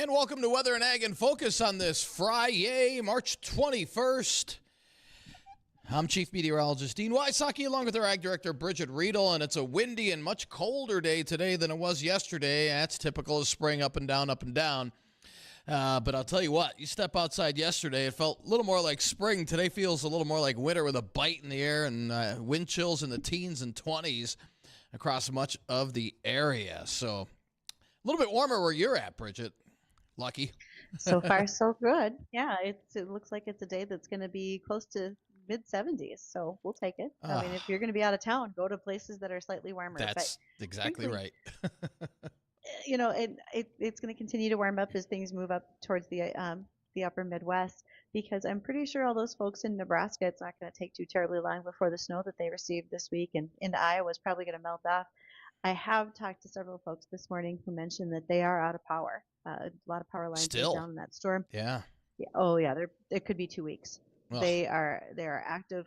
And welcome to Weather and Ag in Focus on this Friday, March 21st. I'm Chief Meteorologist Dean Wysocki along with our Ag Director Bridgette Readel, and it's a windy and much colder day today than it was yesterday. That's typical of spring, up and down, up and down. But I'll tell you what, you step outside yesterday, it felt a little more like spring. Today feels a little more like winter with a bite in the air and wind chills in the teens and 20s across much of the area. So a little bit warmer where you're at, Bridgette. Lucky. So far, so good. Yeah, it looks like it's a day that's going to be close to mid 70s. So we'll take it. I mean, if you're going to be out of town, go to places that are slightly warmer. That's but exactly frankly, right. it's going to continue to warm up as things move up towards the upper Midwest, because I'm pretty sure all those folks in Nebraska, it's not going to take too terribly long before the snow that they received this week and into Iowa is probably going to melt off. I have talked to several folks this morning who mentioned that they are out of power. A lot of power lines went down in that storm. Yeah. Oh yeah, it could be 2 weeks. Ugh. They are active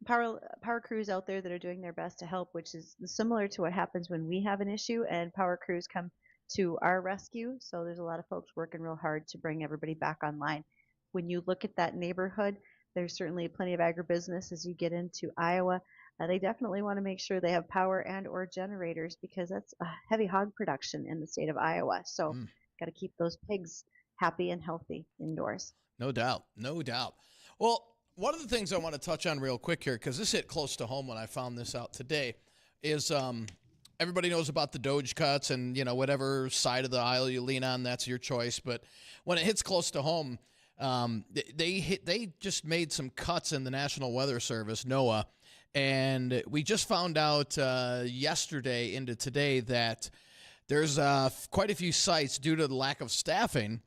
power crews out there that are doing their best to help, which is similar to what happens when we have an issue and power crews come to our rescue. So there's a lot of folks working real hard to bring everybody back online. When you look at that neighborhood, there's certainly plenty of agribusiness as you get into Iowa. They definitely want to make sure they have power and or generators, because that's a heavy hog production in the state of Iowa. So got to keep those pigs happy and healthy indoors. No doubt. No doubt. Well, one of the things I want to touch on real quick here, because this hit close to home when I found this out today, is everybody knows about the Doge cuts, and, whatever side of the aisle you lean on, that's your choice. But when it hits close to home, they just made some cuts in the National Weather Service, NOAA, and we just found out yesterday into today that there's quite a few sites due to the lack of staffing.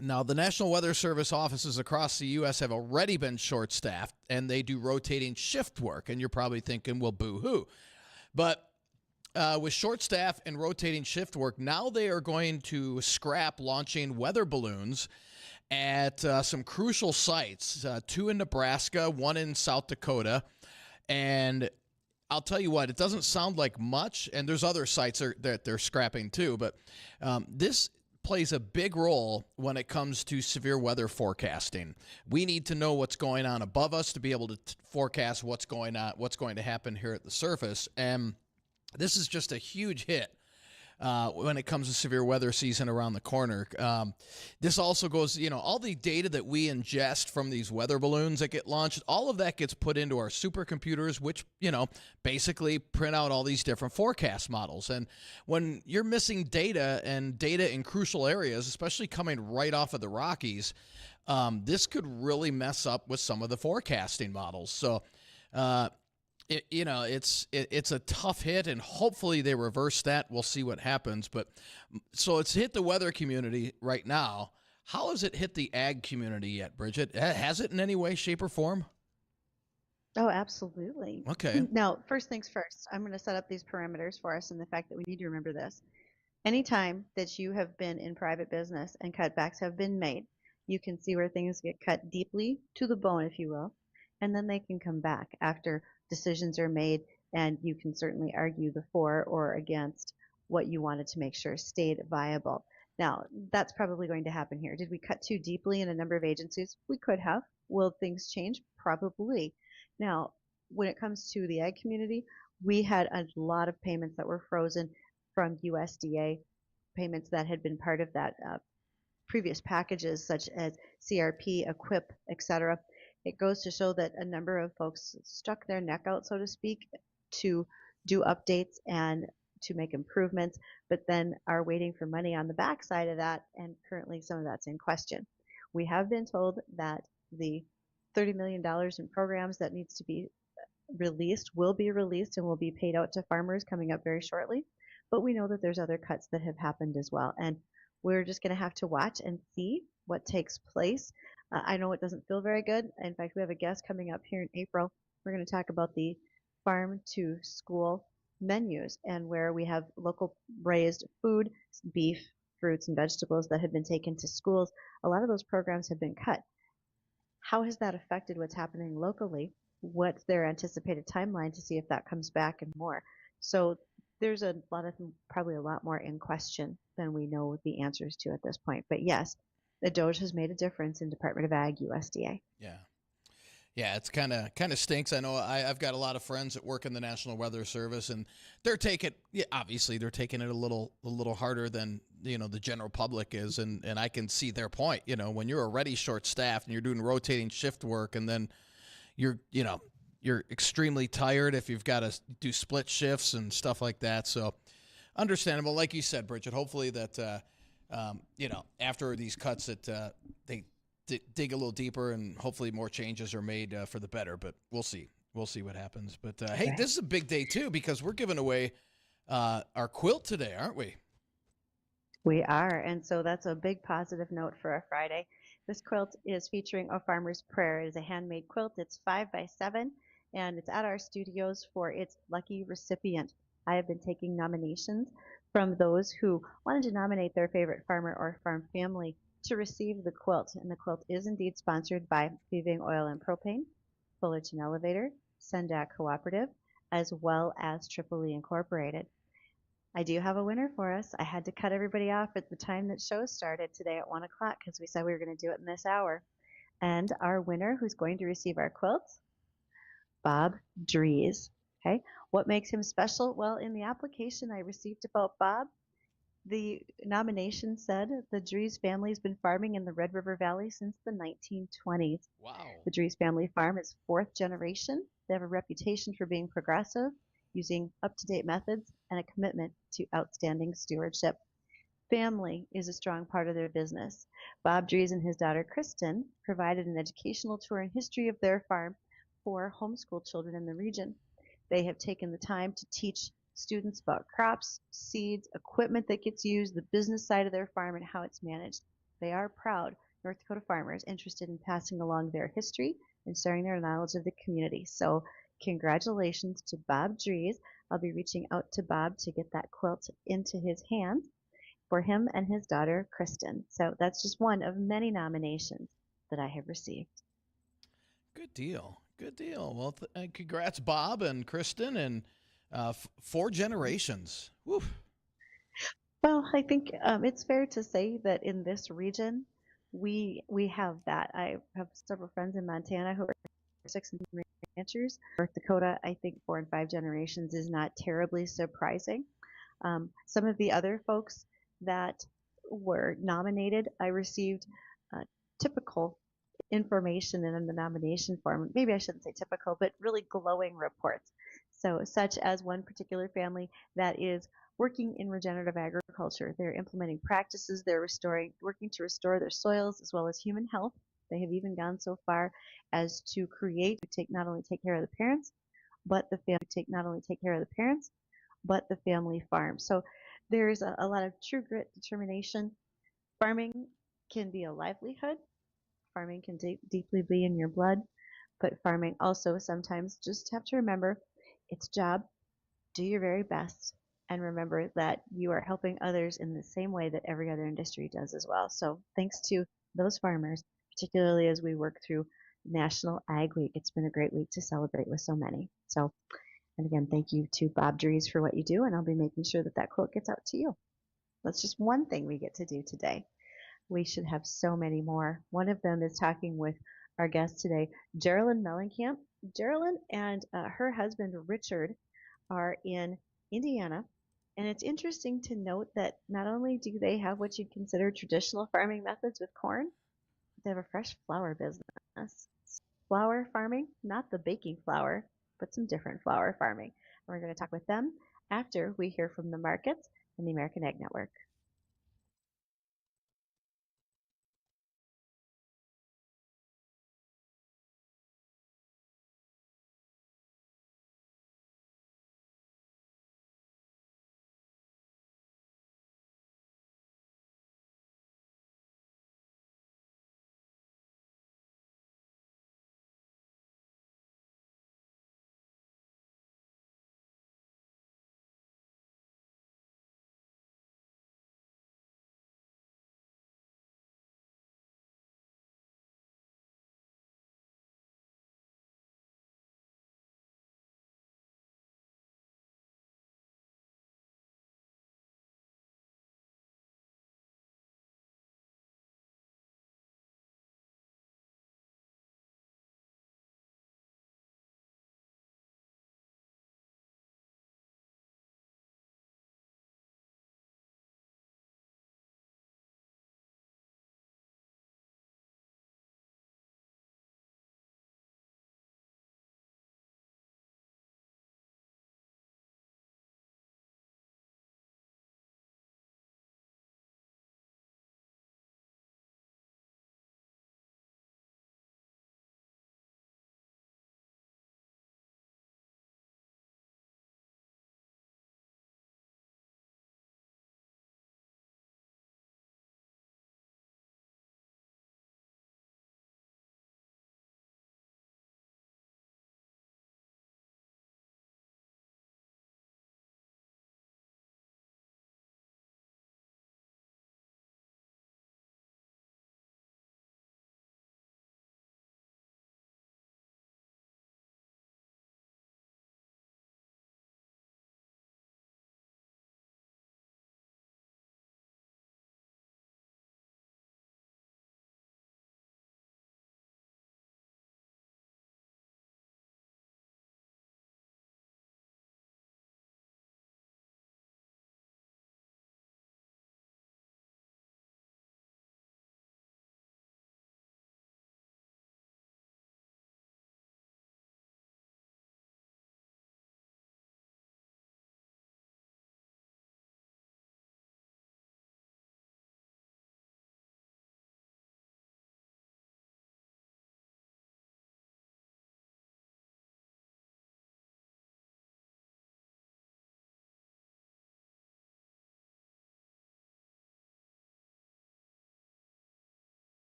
Now, the National Weather Service offices across the U.S. have already been short-staffed, and they do rotating shift work. And you're probably thinking, well, boo-hoo. But with short staff and rotating shift work, now they are going to scrap launching weather balloons at some crucial sites, 2 in Nebraska, 1 in South Dakota. And I'll tell you what, it doesn't sound like much, and there's other sites that they're scrapping too, but this plays a big role when it comes to severe weather forecasting. We need to know what's going on above us to be able to forecast what's going to happen here at the surface, and this is just a huge hit when it comes to severe weather season around the corner. This also goes, all the data that we ingest from these weather balloons that get launched, all of that gets put into our supercomputers, which, basically print out all these different forecast models. And when you're missing data in crucial areas, especially coming right off of the Rockies, this could really mess up with some of the forecasting models. So, it's a tough hit, and hopefully they reverse that. We'll see what happens. But so it's hit the weather community right now. How has it hit the ag community yet, Bridgette? Has it in any way, shape, or form? Oh, absolutely. Okay. Now, first things first, I'm going to set up these parameters for us, and the fact that we need to remember this. Anytime that you have been in private business and cutbacks have been made, you can see where things get cut deeply to the bone, if you will, and then they can come back after decisions are made, and you can certainly argue the for or against what you wanted to make sure stayed viable. Now, that's probably going to happen here. Did we cut too deeply in a number of agencies? We could have. Will things change? Probably. Now, when it comes to the ag community, we had a lot of payments that were frozen from USDA, payments that had been part of that previous packages such as CRP, EQIP, etc. It goes to show that a number of folks stuck their neck out, so to speak, to do updates and to make improvements, but then are waiting for money on the backside of that, and currently some of that's in question. We have been told that the $30 million in programs that needs to be released will be released and will be paid out to farmers coming up very shortly, but we know that there's other cuts that have happened as well, and we're just going to have to watch and see what takes place. I know it doesn't feel very good. In fact, we have a guest coming up here in April. We're going to talk about the farm to school menus, and where we have local raised food, beef, fruits, and vegetables that have been taken to schools. A lot of those programs have been cut. How has that affected what's happening locally? What's their anticipated timeline to see if that comes back and more? So There's a lot of probably a lot more in question than we know the answers to at this point. But yes, the Doge has made a difference in Department of Ag USDA. Yeah. Yeah, it's kind of stinks. I know I've got a lot of friends that work in the National Weather Service, and they're taking yeah, obviously they're taking it a little harder than the general public is, and I can see their point. When you're already short staffed and you're doing rotating shift work, and then you're extremely tired if you've got to do split shifts and stuff like that. So understandable, like you said, Bridgette. Hopefully that after these cuts that they dig a little deeper, and hopefully more changes are made for the better. But we'll see. We'll see what happens. But hey, Right. this is a big day too because we're giving away our quilt today, aren't we? We are, and so that's a big positive note for a Friday. This quilt is featuring a farmer's prayer. It is a handmade quilt. It's 5 by 7, and it's at our studios for its lucky recipient. I have been taking nominations from those who wanted to nominate their favorite farmer or farm family to receive the quilt. And the quilt is indeed sponsored by Thieving Oil and Propane, Fullerton Elevator, Sendak Cooperative, as well as Tripoli Incorporated. I do have a winner for us. I had to cut everybody off at the time that show started today at 1 o'clock because we said we were going to do it in this hour. And our winner, who's going to receive our quilts, Bob Drees. Okay. What makes him special? Well, in the application I received about Bob, the nomination said the Drees family has been farming in the Red River Valley since the 1920s. Wow. The Drees family farm is fourth generation. They have a reputation for being progressive, using up-to-date methods, and a commitment to outstanding stewardship. Family is a strong part of their business. Bob Drees and his daughter Kristen provided an educational tour and history of their farm for homeschool children in the region. They have taken the time to teach students about crops, seeds, equipment that gets used, the business side of their farm, and how it's managed. They are proud North Dakota farmers interested in passing along their history and sharing their knowledge of the community. So congratulations to Bob Drees. I'll be reaching out to Bob to get that quilt into his hands for him and his daughter, Kristen. So that's just one of many nominations that I have received. Good deal. Good deal. Well, congrats, Bob and Kristen, and 4 generations. Woo. Well, I think it's fair to say that in this region, we have that. I have several friends in Montana who are 6 and 7 ranchers. North Dakota, I think 4 and 5 generations is not terribly surprising. Some of the other folks that were nominated, I received typical information in the nomination form. Maybe I shouldn't say typical, but really glowing reports. So, such as one particular family that is working in regenerative agriculture. They're implementing practices, they're working to restore their soils as well as human health. They have even gone so far as to not only take care of the parents, but the family take not only take care of the parents, but the family farm. So there's a lot of true grit, determination. Farming can be a livelihood. Farming can deeply be in your blood, but farming also sometimes just have to remember it's a job. Do your very best, and remember that you are helping others in the same way that every other industry does as well. So thanks to those farmers, particularly as we work through National Ag Week. It's been a great week to celebrate with so many. So, and again, thank you to Bob Drees for what you do, and I'll be making sure that that quote gets out to you. That's just one thing we get to do today. We should have so many more. One of them is talking with our guest today, Geraldine Mellencamp. Geraldine and her husband, Richard, are in Indiana. And it's interesting to note that not only do they have what you'd consider traditional farming methods with corn, they have a fresh flower business. Flower farming, not the baking flour, but some different flower farming. And we're going to talk with them after we hear from the markets and the American Ag Network.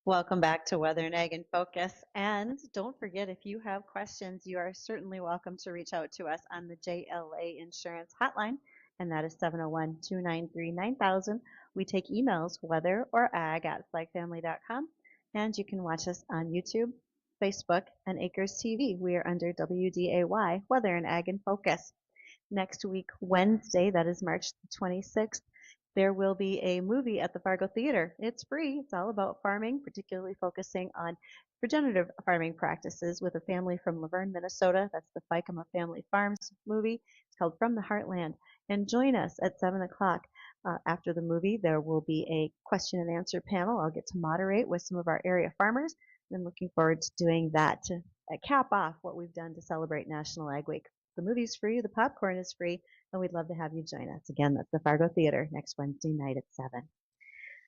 Welcome back to Weather and Ag in Focus. And don't forget, if you have questions, you are certainly welcome to reach out to us on the JLA Insurance Hotline, and that is 701-293-9000. We take emails, weather or ag at flagfamily.com, and you can watch us on YouTube, Facebook, and Acres TV. We are under WDAY, Weather and Ag in Focus. Next week, Wednesday, that is March 26th, there will be a movie at the Fargo Theater. It's free. It's all about farming, particularly focusing on regenerative farming practices with a family from Laverne, Minnesota. That's the Fikema Family Farms movie. It's called From the Heartland. And join us at 7 o'clock. After the movie, there will be a question and answer panel. I'll get to moderate with some of our area farmers. I'm looking forward to doing that to cap off what we've done to celebrate National Ag Week. The movie's free, the popcorn is free, and we'd love to have you join us. Again, that's the Fargo Theater next Wednesday night at 7.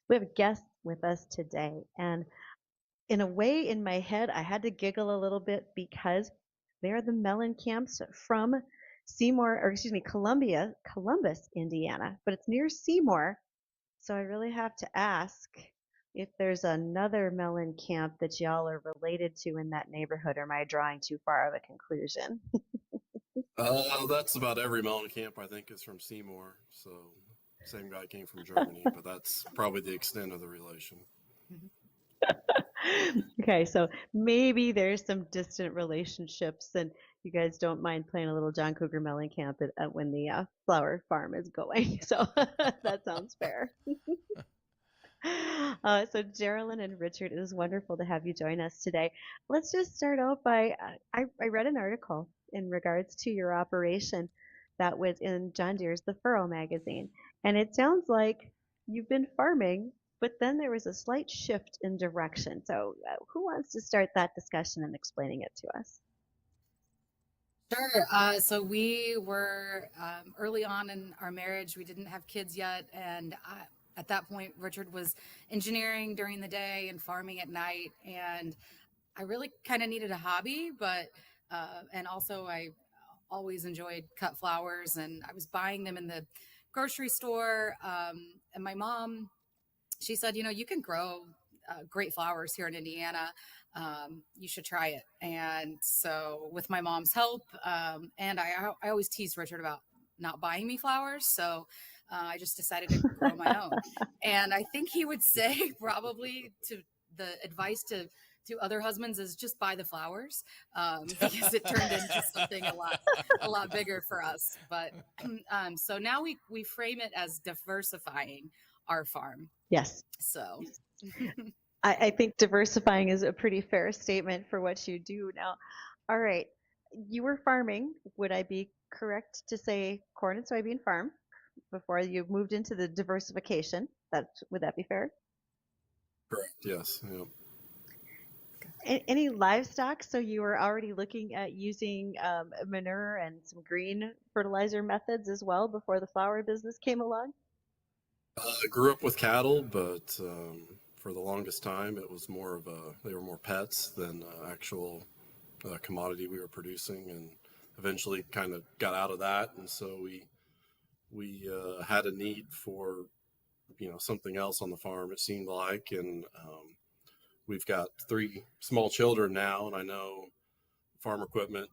We have a guest with us today, and in a way, in my head, I had to giggle a little bit because they are the Mellencamp's from Columbus, Indiana, but it's near Seymour, so I really have to ask if there's another Mellencamp that y'all are related to in that neighborhood, or am I drawing too far of a conclusion? That's about every mountain camp, I think, is from Seymour. So, same guy came from Germany, but that's probably the extent of the relation. Okay, so maybe there's some distant relationships, and you guys don't mind playing a little John Cougar Mellencamp when the flower farm is going. So that sounds fair. So Geraldine and Richard, it is wonderful to have you join us today. Let's just start out by, I read an article in regards to your operation that was in John Deere's The Furrow magazine. And it sounds like you've been farming, but then there was a slight shift in direction. So who wants to start that discussion and explaining it to us? Sure. So we were early on in our marriage. We didn't have kids yet. And at that point, Richard was engineering during the day and farming at night. And I really kind of needed a hobby, but and also I always enjoyed cut flowers, and I was buying them in the grocery store. And my mom, she said, you can grow great flowers here in Indiana. You should try it. And so with my mom's help, and I always tease Richard about not buying me flowers. So I just decided to grow my own. And I think he would say probably to the advice to other husbands is just buy the flowers, because it turned into something a lot bigger for us. But so now we frame it as diversifying our farm. Yes. So I think diversifying is a pretty fair statement for what you do now. All right. You were farming. Would I be correct to say corn and soybean farm before you moved into the diversification? Would that be fair? Correct. Yes. Yeah. Any livestock? So you were already looking at using manure and some green fertilizer methods as well before the flower business came along? I grew up with cattle, but for the longest time, it was they were more pets than actual commodity we were producing, and eventually kind of got out of that. And so we had a need for, something else on the farm, it seemed like. And we've got 3 small children now, and I know farm equipment,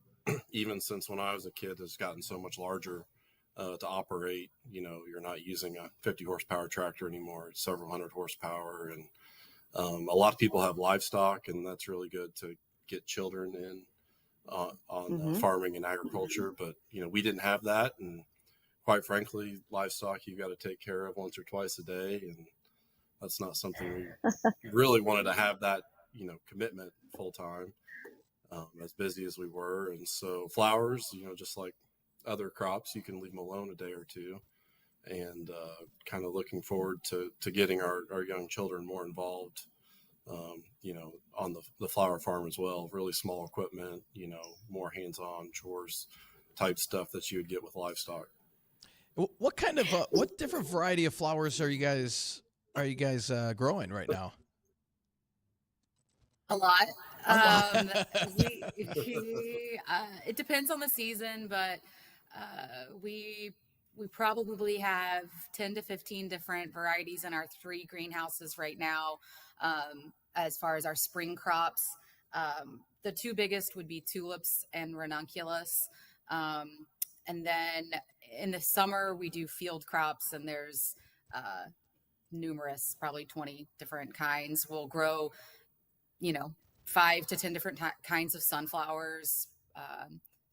even since when I was a kid, has gotten so much larger to operate. You're not using a 50 horsepower tractor anymore. It's several hundred horsepower. And a lot of people have livestock, and that's really good to get children in on farming and agriculture. But, we didn't have that. And quite frankly, livestock, you got to take care of once or twice a day. And that's not something we really wanted to have that, commitment full time, as busy as we were. And so flowers, just like other crops, you can leave them alone a day or two, and kind of looking forward to getting our young children more involved, on the flower farm as well. Really small equipment, more hands-on chores type stuff that you would get with livestock. What kind of what different variety of flowers are you guys growing right now? A lot. It depends on the season, but we We probably have 10 to 15 different varieties in our 3 greenhouses right now. As far as our spring crops, the 2 biggest would be tulips and ranunculus. Um, and then in the summer, we do field crops, and there's uh, numerous, probably 20 different kinds. We'll grow, you know, 5 to 10 different kinds of sunflowers.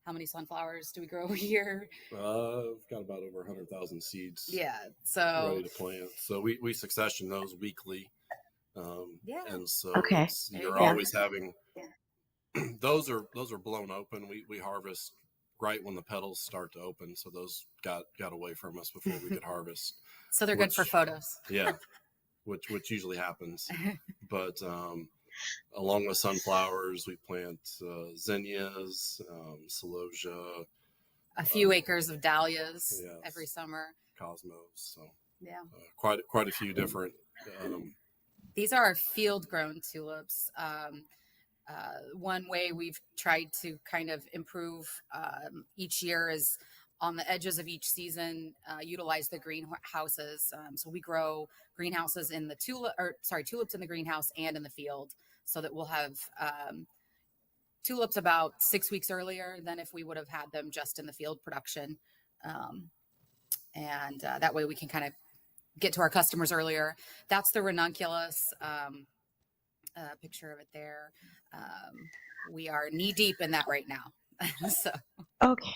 How many sunflowers do we grow a year? I've got about over 100,000 seeds Yeah. So, ready to plant. So we succession those weekly. yeah. And so Okay. it's, There you you're go. always having, those are blown open. We harvest right when the petals start to open. So those got away from us before we could harvest, So they're good for which, photos. yeah, which usually happens. But along with sunflowers, we plant zinnias, celosia, A few acres of dahlias yes, every summer. cosmos. So Yeah. quite a few different. These are our field grown tulips. One way we've tried to kind of improve each year is on the edges of each season, utilize the greenhouses. So we grow greenhouses in the tulips in the greenhouse and in the field, so that we'll have tulips about 6 weeks earlier than if we would have had them just in the field production. Um, and that way we can kind of get to our customers earlier. That's the ranunculus. Picture of it there. We are knee deep in that right now. So Okay.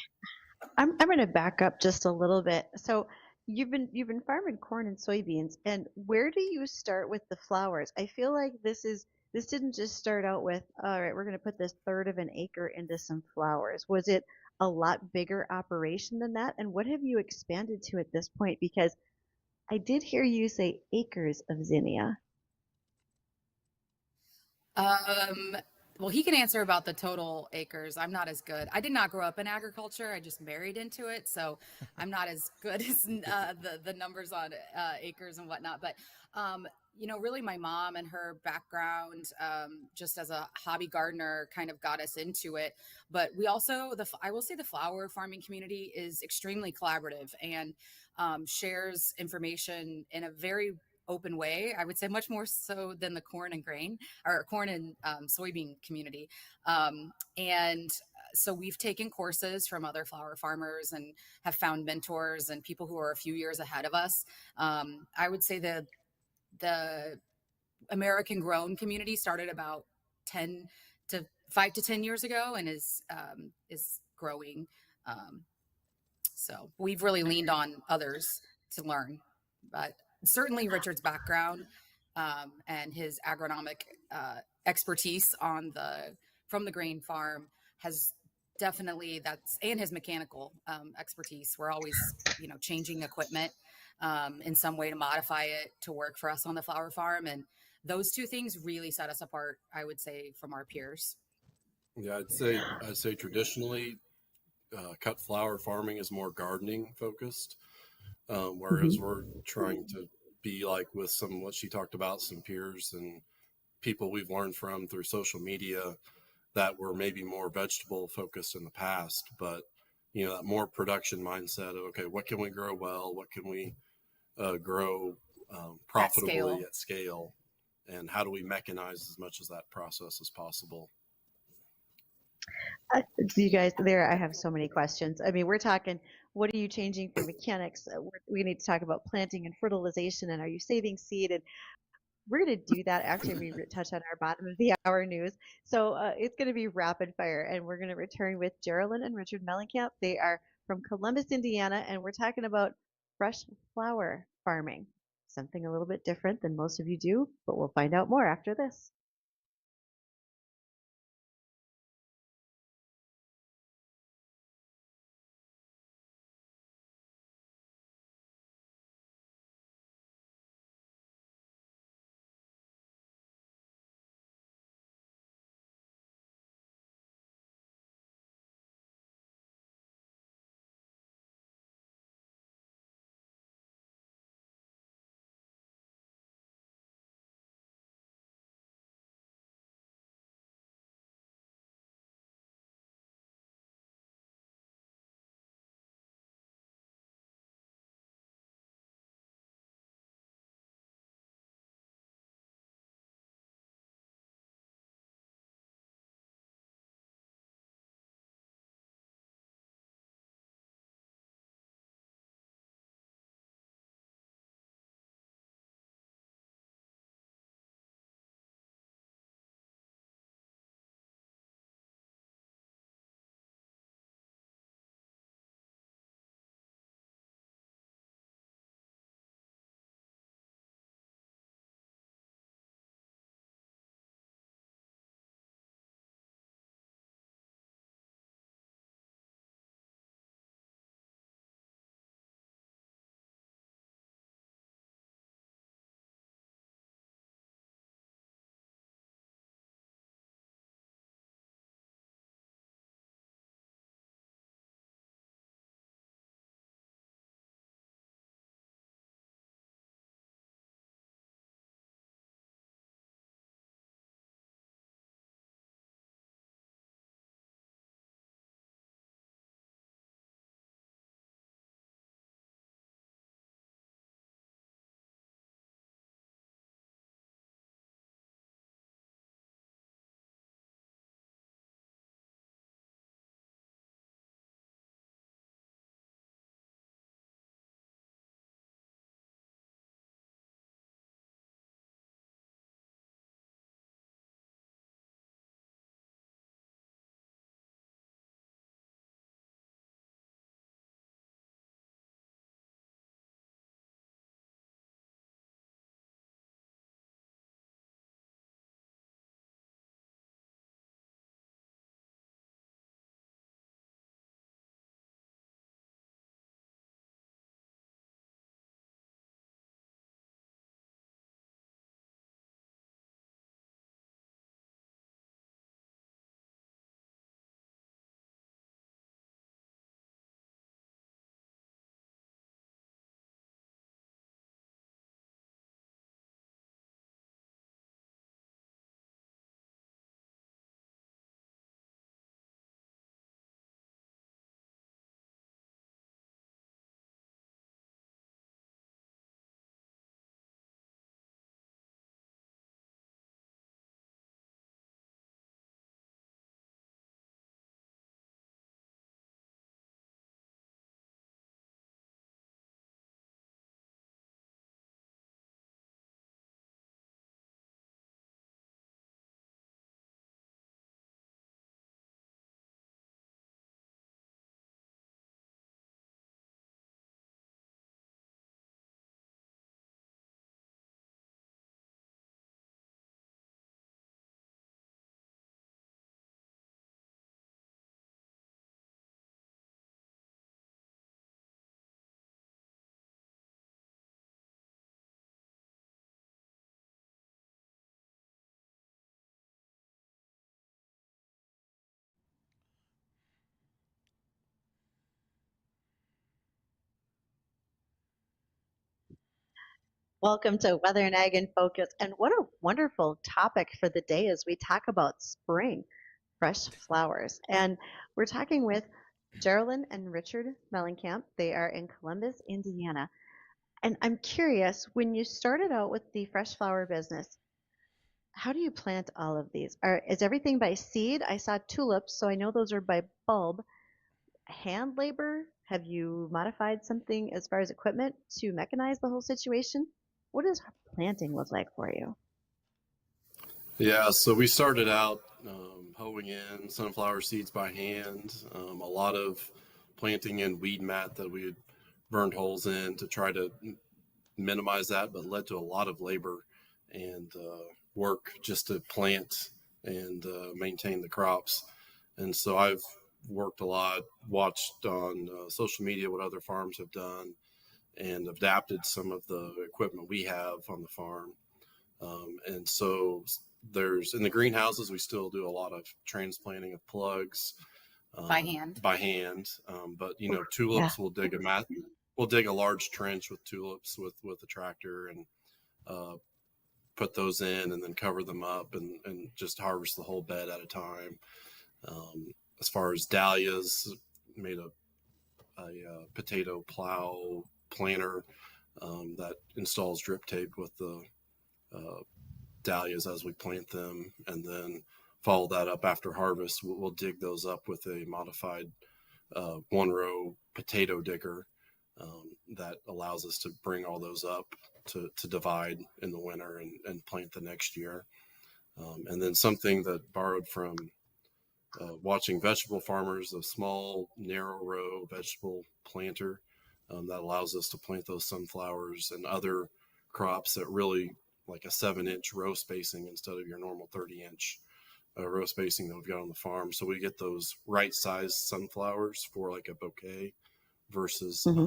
I'm going to back up just a little bit. So you've been farming corn and soybeans, and where do you start with the flowers? I feel like this didn't just start out with, all right, we're going to put this third of an acre into some flowers. Was it a lot bigger operation than that? And what have you expanded to at this point? Because I did hear you say acres of zinnia. Um, well, he can answer about the total acres. I'm not as good. I did not grow up in agriculture. I just married into it, so I'm not as good as the numbers on acres and whatnot. But really, my mom and her background, just as a hobby gardener, kind of got us into it. But we also, I will say, the flower farming community is extremely collaborative and shares information in a very open way. I would say much more so than the corn and grain or corn and soybean community. And so we've taken courses from other flower farmers and have found mentors and people who are a few years ahead of us. I would say the American grown community started about 10 to 5 to 10 years ago and is growing. Um, so we've really leaned on others to learn, but certainly Richard's background and his agronomic expertise from the grain farm has definitely and his mechanical expertise. We're always, changing equipment in some way to modify it to work for us on the flower farm. And those 2 things really set us apart, I would say, from our peers. Yeah, I'd say traditionally, cut flower farming is more gardening focused, whereas Hmm. we're trying to be like with what she talked about, some peers and people we've learned from through social media that were maybe more vegetable focused in the past, but that more production mindset of, okay, what can we grow well, what can we grow At profitably scale. at scale, and how do we mechanize as much as that process as possible. You guys, there, I have so many questions. I mean, we're talking, what are you changing for mechanics? We need to talk about planting and fertilization, and are you saving seed? And we're going to do that after we touch on our bottom of the hour news. So it's going to be rapid fire, and we're going to return with Geraldine and Richard Mellencamp. They are from Columbus, Indiana, and we're talking about fresh flower farming, something a little bit different than most of you do, but we'll find out more after this. Welcome to Weather and Ag in Focus. And what a wonderful topic for the day as we talk about spring, fresh flowers. And we're talking with Geraldine and Richard Mellencamp. They are in Columbus, Indiana. And I'm curious, when you started out with the fresh flower business, how do you plant all of these? Is everything by seed? I saw tulips, so I know those are by bulb. Hand labor? Have you modified something as far as equipment to mechanize the whole situation? What does planting look like for you? Yeah, so we started out hoeing in sunflower seeds by hand, a lot of planting in weed mat that we had burned holes in to try to minimize that, but led to a lot of labor and work just to plant and maintain the crops. And so I've worked a lot, watched on social media what other farms have done, and adapted some of the equipment we have on the farm. And so there's in the greenhouses, we still do a lot of transplanting of plugs By hand. But Yeah. tulips, we'll dig a large trench with tulips with a tractor and put those in and then cover them up and just harvest the whole bed at a time. As far as dahlias, made a potato plow planter that installs drip tape with the dahlias as we plant them, and then follow that up after harvest. We'll dig those up with a modified one row potato digger that allows us to bring all those up to divide in the winter and plant the next year. And then something that borrowed from watching vegetable farmers, a small narrow row vegetable planter that allows us to plant those sunflowers and other crops that really like a 7-inch row spacing instead of your normal 30-inch row spacing that we've got on the farm. So we get those right sized sunflowers for like a bouquet versus a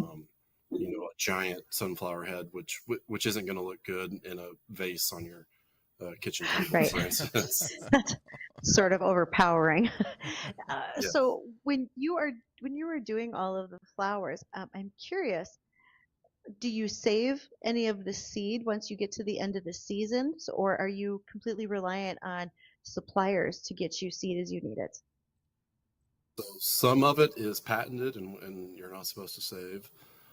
giant sunflower head, which isn't going to look good in a vase on your kitchen table, Right. for instance. That's sort of overpowering. Yes. So when you were doing all of the flowers, I'm curious, do you save any of the seed once you get to the end of the season, or are you completely reliant on suppliers to get you seed as you need it? So some of it is patented and you're not supposed to save.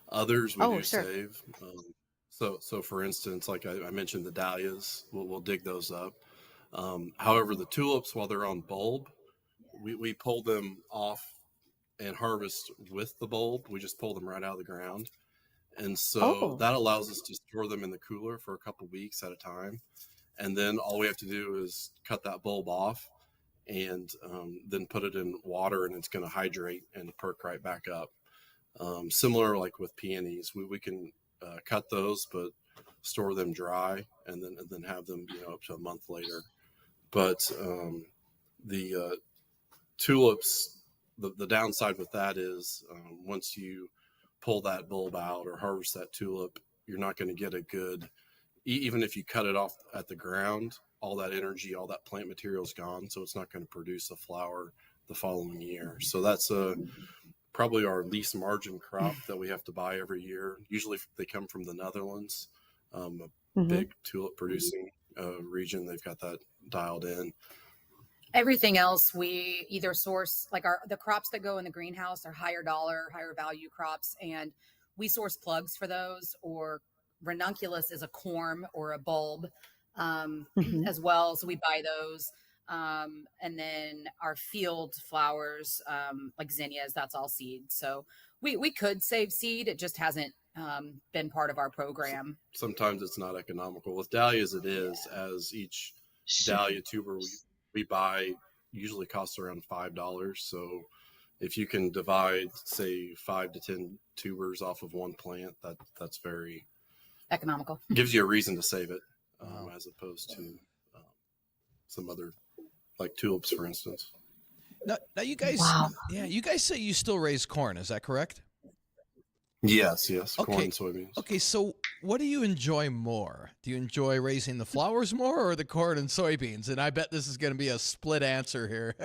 Others we Oh, do sure. save. So for instance, like I mentioned, the dahlias, we'll dig those up. However, the tulips, while they're on bulb, we pull them off and harvest with the bulb. We just pull them right out of the ground. And so Oh, that allows us to store them in the cooler for a couple weeks at a time. And then all we have to do is cut that bulb off and then put it in water, and it's going to hydrate and perk right back up. Similar like with peonies, we can cut those, but store them dry and then have them up to a month later. But the tulips, the downside with that is once you pull that bulb out or harvest that tulip, you're not going to get a good, even if you cut it off at the ground, all that energy, all that plant material is gone. So it's not going to produce a flower the following year. So that's probably our least margin crop that we have to buy every year. Usually they come from the Netherlands, a big tulip producing region. They've got that dialed in. Everything else we either source, like the crops that go in the greenhouse are higher dollar, higher value crops, and we source plugs for those, or ranunculus is a corm or a bulb as well. So we buy those. And then our field flowers, like zinnias, that's all seed. So we could save seed. It just hasn't been part of our program. Sometimes it's not economical. With dahlias, it is, as each dahlia tuber we buy usually costs around $5. So if you can divide, say, 5 to 10 tubers off of one plant, that's very economical. Gives you a reason to save it, as opposed to some other, like tulips, for instance. Now you guys, Wow. you guys say you still raise corn. Is that correct? Yes, corn Okay. and soybeans. Okay, so what do you enjoy more? Do you enjoy raising the flowers more or the corn and soybeans? And I bet this is going to be a split answer here.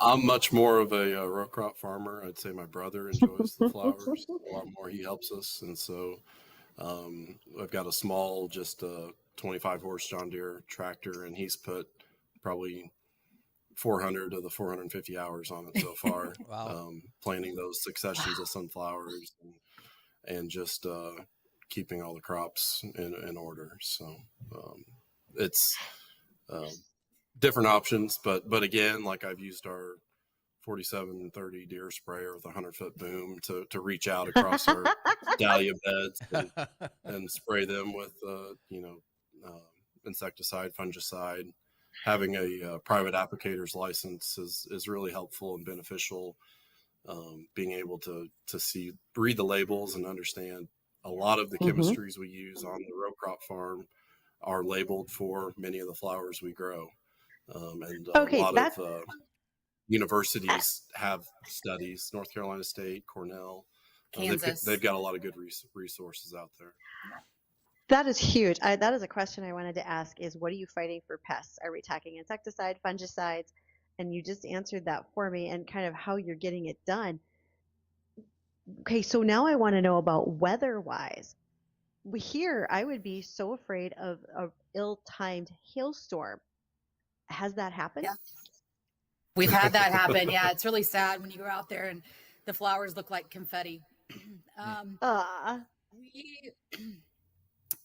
I'm much more of a row crop farmer. I'd say my brother enjoys the flowers a lot more. He helps us, and so I've got a small, just a 25 horse John Deere tractor, and he's put probably 400 of the 450 hours on it so far. Wow. Planting those successions of sunflowers and just keeping all the crops in order. So it's different options, but again, like I've used our 4730 Deere sprayer with a 100-foot boom to reach out across our dahlia beds and spray them with insecticide, fungicide. Having a private applicator's license is really helpful and beneficial. Being able to read the labels and understand a lot of the chemistries we use on the row crop farm are labeled for many of the flowers we grow. And a lot of universities have studies, North Carolina State, Cornell, Kansas. They've got a lot of good resources out there. That is huge. That is a question I wanted to ask is, what are you fighting for pests? Are we talking insecticide, fungicides? And you just answered that for me, and kind of how you're getting it done. Okay, so now I want to know about weather-wise. Here, I would be so afraid of an ill-timed hailstorm. Has that happened? Yeah. We've had that happen. Yeah, it's really sad when you go out there and the flowers look like confetti.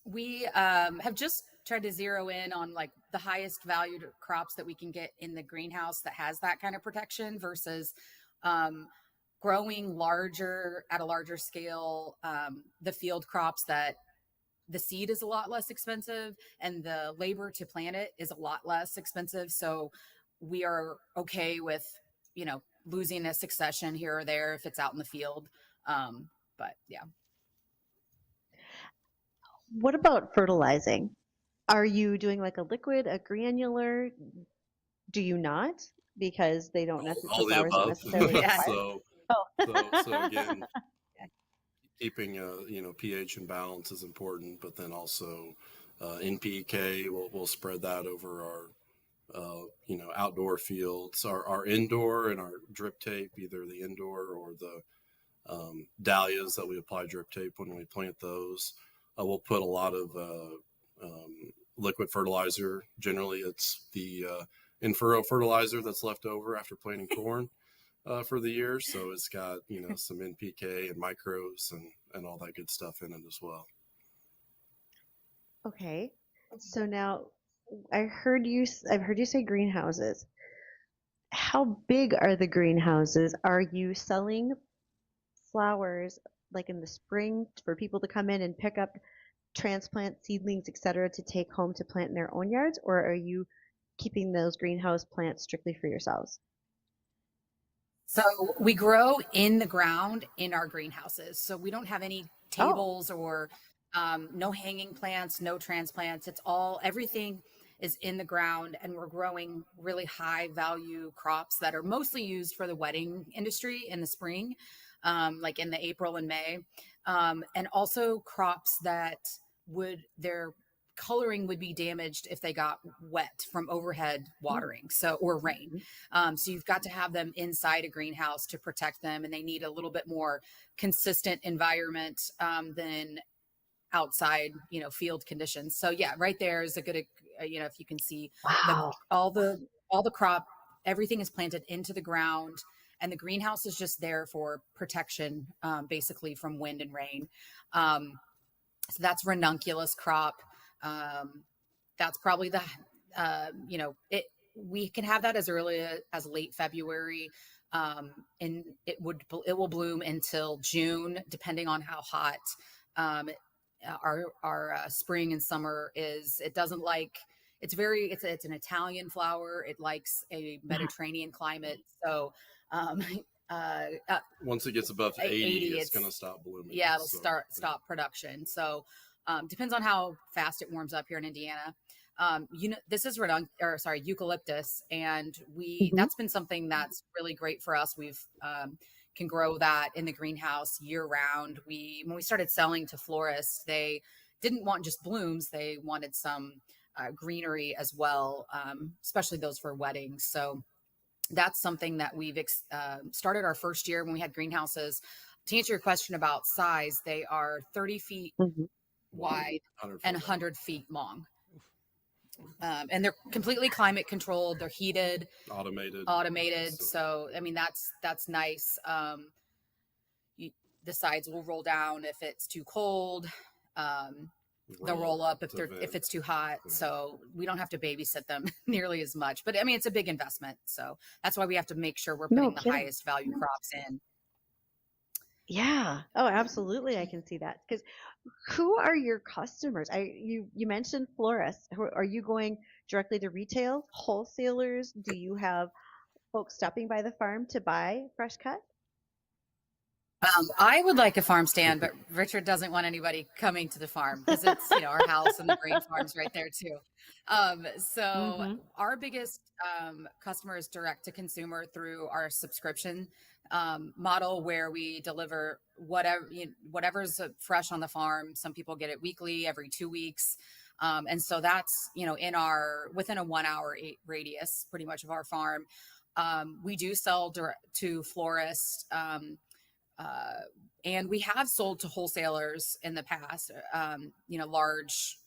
We have just tried to zero in on like the highest valued crops that we can get in the greenhouse that has that kind of protection versus growing larger at a larger scale, the field crops that the seed is a lot less expensive and the labor to plant it is a lot less expensive. So we are okay with, losing a succession here or there if it's out in the field. But yeah. What about fertilizing? Are you doing like a liquid, a granular? Do you not? Because they don't All the above. So Again, keeping pH and balance is important, but then also NPK, we'll spread that over our outdoor fields, our indoor and our drip tape, either the indoor or the dahlias that we apply drip tape when we plant those. We'll put a lot of liquid fertilizer. Generally, it's the in-furrow fertilizer that's left over after planting corn for the year. So it's got some NPK and microbes and all that good stuff in it as well. Okay, so now I've heard you say greenhouses. How big are the greenhouses? Are you selling flowers like in the spring for people to come in and pick up transplant seedlings, etc., to take home to plant in their own yards, or are you keeping those greenhouse plants strictly for yourselves? So we grow in the ground in our greenhouses. So we don't have any tables or no hanging plants, no transplants. Everything is in the ground, and we're growing really high value crops that are mostly used for the wedding industry in the spring, like in the April and May. And also crops that their coloring would be damaged if they got wet from overhead watering, or rain. So you've got to have them inside a greenhouse to protect them, and they need a little bit more consistent environment than outside, field conditions. So yeah, right there is a good, if you can see, all the crop, everything is planted into the ground, and the greenhouse is just there for protection, basically from wind and rain. So that's ranunculus crop. That's probably we can have that as early as late February. And it will bloom until June, depending on how hot, our spring and summer is. It doesn't like, it's an Italian flower. It likes a Mediterranean climate. So, once it gets above 80 it's going to stop blooming. Yeah, it'll stop production. So, depends on how fast it warms up here in Indiana. This is eucalyptus, and that's been something that's really great for us. We've can grow that in the greenhouse year round. When we started selling to florists, they didn't want just blooms; they wanted some greenery as well, especially those for weddings. So that's something that we've started our first year when we had greenhouses. To answer your question about size, they are 30 feet wide 100 and foot 100 feet long. And they're completely climate controlled. They're heated, automated. So, I mean, that's nice. The sides will roll down if it's too cold. They'll roll up if it's too hot. Yeah. So we don't have to babysit them nearly as much. But I mean, it's a big investment. So that's why we have to make sure we're putting the highest value crops in. Yeah. Oh, absolutely. I can see that. Because who are your customers? You mentioned florists. Are you going directly to retail, wholesalers? Do you have folks stopping by the farm to buy fresh cut? I would like a farm stand, but Richard doesn't want anybody coming to the farm because it's, our house and the grain farm's right there too. Our biggest customer is direct to consumer through our subscription model, where we deliver whatever's fresh on the farm. Some people get it weekly, every 2 weeks. And so that's, within a 1 hour radius, pretty much, of our farm. We do sell direct to florists. And we have sold to wholesalers in the past, large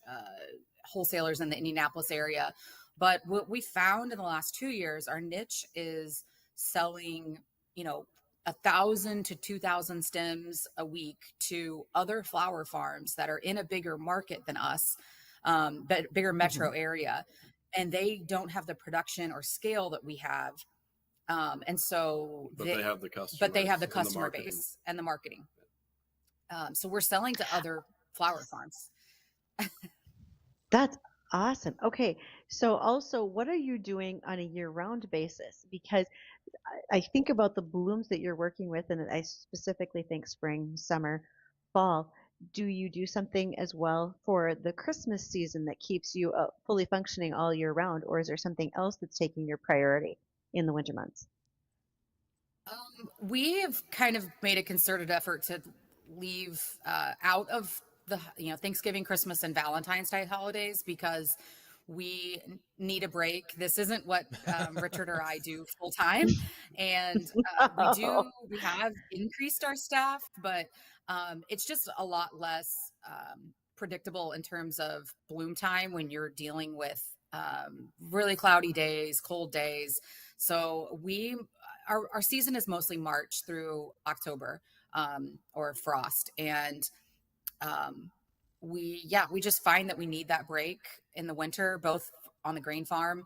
wholesalers in the Indianapolis area. But what we found in the last 2 years, our niche is selling, 1,000 to 2,000 stems a week to other flower farms that are in a bigger market than us, but bigger metro area. And they don't have the production or scale that we have. And so they have the customer, base and the marketing. So we're selling to other flower farms. That's awesome. Okay. So also, what are you doing on a year-round basis? Because I think about the blooms that you're working with, and I specifically think spring, summer, fall. Do you do something as well for the Christmas season that keeps you fully functioning all year round, or is there something else that's taking your priority in the winter months? We have kind of made a concerted effort to leave out of the Thanksgiving, Christmas, and Valentine's Day holidays because we need a break. This isn't what Richard or I do full time, and we have increased our staff, but it's just a lot less predictable in terms of bloom time when you're dealing with really cloudy days, cold days. So our season is mostly March through October, or frost. And we just find that we need that break in the winter, both on the grain farm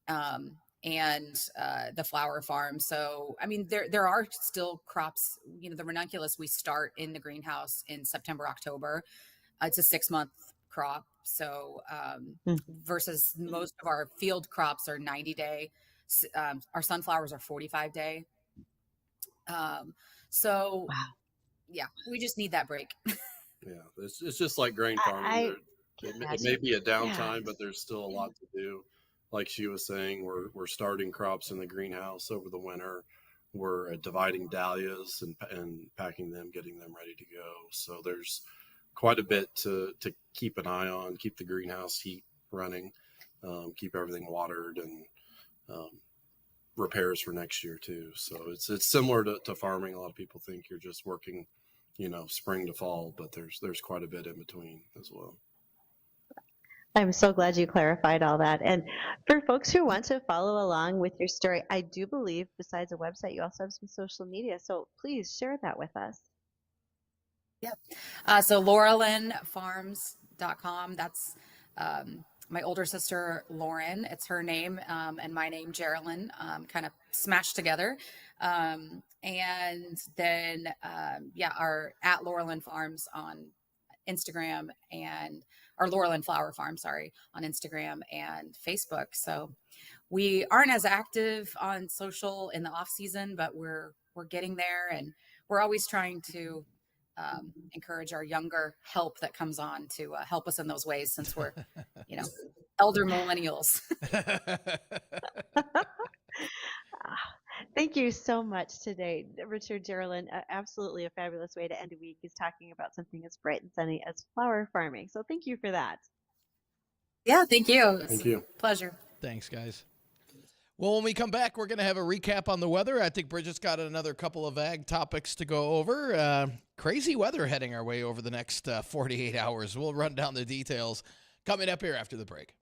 and the flower farm. So, I mean, there are still crops, the ranunculus we start in the greenhouse in September, October. It's a 6-month crop. So versus most of our field crops are 90-day. Our sunflowers are 45-day. So wow. Yeah, we just need that break. Yeah, it's just like grain farming. It may be a downtime, but there's still a lot to do. Like she was saying, we're starting crops in the greenhouse over the winter. We're dividing dahlias and packing them, getting them ready to go. So there's quite a bit to keep an eye on, keep the greenhouse heat running, keep everything watered, and repairs for next year too. So it's similar to farming. A lot of people think you're just working, spring to fall, but there's quite a bit in between as well. I'm so glad you clarified all that. And for folks who want to follow along with your story, I do believe besides a website, you also have some social media. So please share that with us. Yep. So laurelynfarms.com. That's my older sister, Lauren. It's her name, and my name, Geraldine, kind of smashed together. And then, our at Laurelyn Farms on Instagram, and our Laurelyn Flower Farm, on Instagram and Facebook. So we aren't as active on social in the off season, but we're getting there, and we're always trying to encourage our younger help that comes on to help us in those ways, since we're, elder millennials. Thank you so much today, Richard, Geraldine. Absolutely a fabulous way to end a week is talking about something as bright and sunny as flower farming. So thank you for that. Yeah, thank you. Thank you. Pleasure. Thanks, guys. Well, when we come back, we're going to have a recap on the weather. I think Bridgette's got another couple of ag topics to go over. Crazy weather heading our way over the next 48 hours. We'll run down the details coming up here after the break.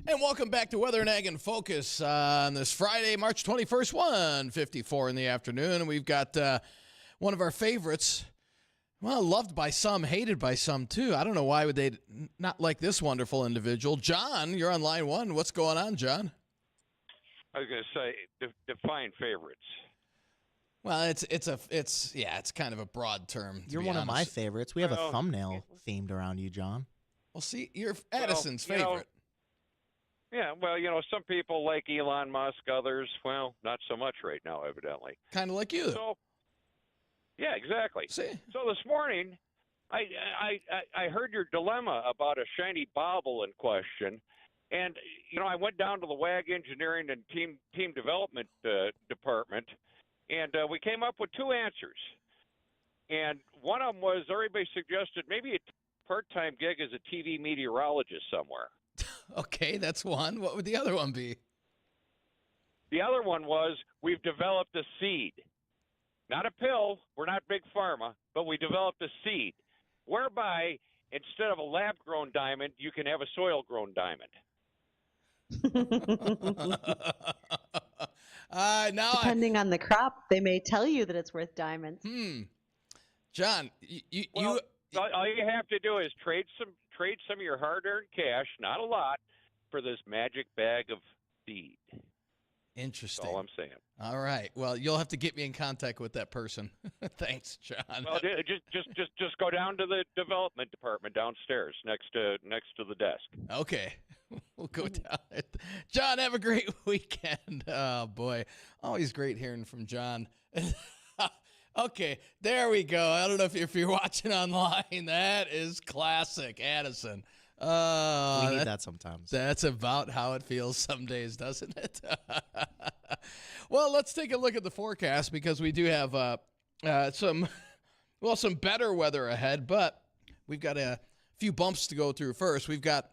And welcome back to Weather and Ag in Focus on this Friday, March 21st, 1:54 in the afternoon. And we've got one of our favorites. Well, loved by some, hated by some too. I don't know why would they not like this wonderful individual. John, you're on line one. What's going on, John? I was going to say, define favorites. Well, it's kind of a broad term. You're one of my favorites. We have a thumbnail themed around you, John. Well, see, you're Addison's favorite. Yeah, well, some people like Elon Musk, others, well, not so much right now, evidently. Kind of like you. So, yeah, exactly. See? So this morning, I heard your dilemma about a shiny bauble in question, and I went down to the WAG engineering and team development department, and we came up with two answers. And one of them was everybody suggested maybe a part-time gig as a TV meteorologist somewhere. Okay, that's one. What would the other one be? The other one was we've developed a seed. Not a pill. We're not big pharma, but we developed a seed whereby instead of a lab-grown diamond, you can have a soil-grown diamond. Depending on the crop, they may tell you that it's worth diamonds. John, all you have to do is trade some of your hard-earned cash, not a lot, for this magic bag of seed. Interesting. That's all I'm saying. All right. Well, you'll have to get me in contact with that person. Thanks, John. Well, just go down to the development department downstairs next to the desk. Okay. We'll go down. John, have a great weekend. Oh, boy. Always great hearing from John. Okay, there we go. I don't know if you're watching online. That is classic, Addison. We need that sometimes. That's about how it feels some days, doesn't it? Well, let's take a look at the forecast because we do have some better weather ahead, but we've got a few bumps to go through first. We've got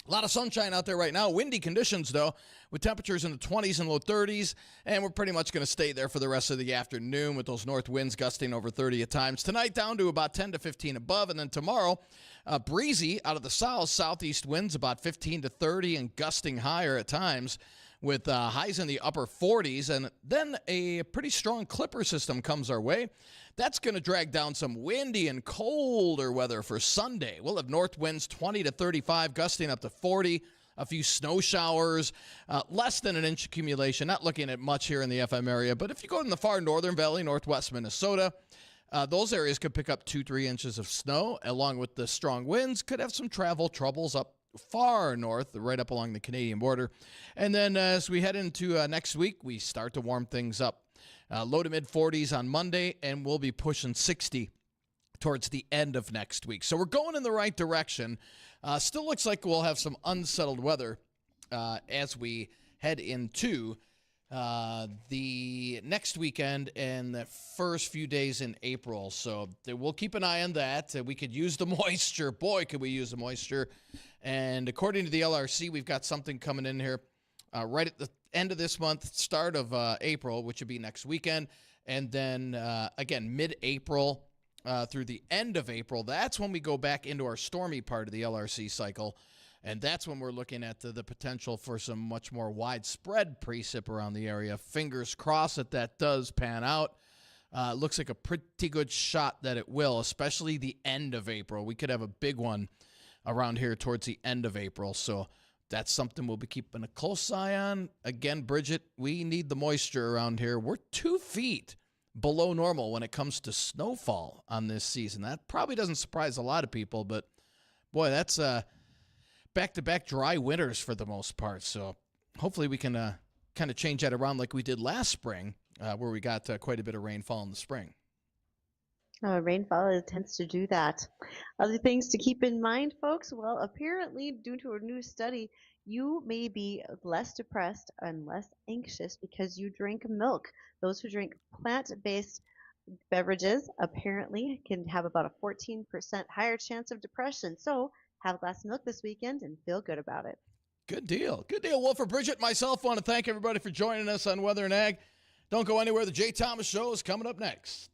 a lot of sunshine out there right now. Windy conditions, though, with temperatures in the 20s and low 30s, and we're pretty much going to stay there for the rest of the afternoon with those north winds gusting over 30 at times. Tonight, down to about 10 to 15 above, and then tomorrow, breezy out of the south, southeast winds about 15 to 30 and gusting higher at times with highs in the upper 40s, and then a pretty strong clipper system comes our way. That's going to drag down some windy and colder weather for Sunday. We'll have north winds 20 to 35, gusting up to 40, a few snow showers, less than an inch accumulation. Not looking at much here in the FM area, but if you go in the far northern valley, northwest Minnesota, those areas could pick up 2-3 inches of snow, along with the strong winds. Could have some travel troubles up far north, right up along the Canadian border. And then as we head into next week, we start to warm things up. Low to mid 40s on Monday, and we'll be pushing 60 towards the end of next week. So we're going in the right direction. Still looks like we'll have some unsettled weather as we head into the next weekend and the first few days in April. So we'll keep an eye on that. We could use the moisture. Boy, could we use the moisture. And according to the LRC, we've got something coming in here right at the end of this month, start of April, which would be next weekend. And then, again, mid-April through the end of April, that's when we go back into our stormy part of the LRC cycle. And that's when we're looking at the potential for some much more widespread precip around the area. Fingers crossed that does pan out. Looks like a pretty good shot that it will, especially the end of April. We could have a big one around here towards the end of April. So that's something we'll be keeping a close eye on. Again, Bridgette, we need the moisture around here. We're 2 feet below normal when it comes to snowfall on this season. That probably doesn't surprise a lot of people, but boy, that's back-to-back dry winters for the most part. So hopefully we can kind of change that around like we did last spring, where we got quite a bit of rainfall in the spring. Rainfall tends to do that. Other things to keep in mind, folks. Well, apparently, due to a new study, you may be less depressed and less anxious because you drink milk. Those who drink plant-based beverages apparently can have about a 14% higher chance of depression. So have a glass of milk this weekend and feel good about it. Good deal. Good deal. Well, for Bridgette, myself, I want to thank everybody for joining us on Weather and Ag. Don't go anywhere. The Jay Thomas Show is coming up next.